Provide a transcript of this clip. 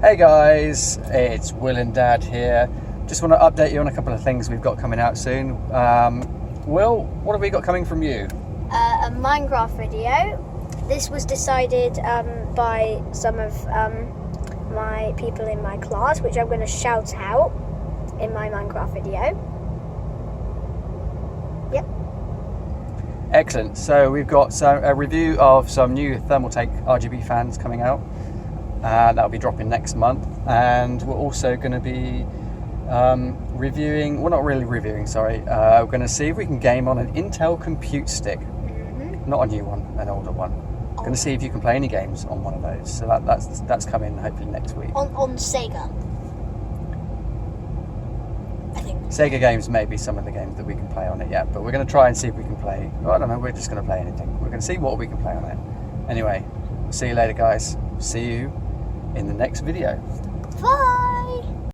Hey guys, it's Will and Dad here. Just want to update you on a couple of things we've got coming out soon. Will, what have we got coming from you? A Minecraft video. This was decided by some of my people in my class, which I'm going to shout out in my Minecraft video. Yep. Excellent. So we've got a review of some new Thermaltake RGB fans coming out. That'll be dropping next month, and we're also going to be reviewing, well, not really reviewing, sorry, we're going to see if we can game on an Intel Compute Stick. Not a new one, an older one. Going to see if you can play any games on one of those. So that's coming hopefully next week. On Sega, I think. Sega games may be some of the games that we can play on it yet, but we're going to try and see if we can play. Well, I don't know, we're just going to play anything. We're going to see what we can play on it. Anyway, see you later guys. See you in the next video. Bye!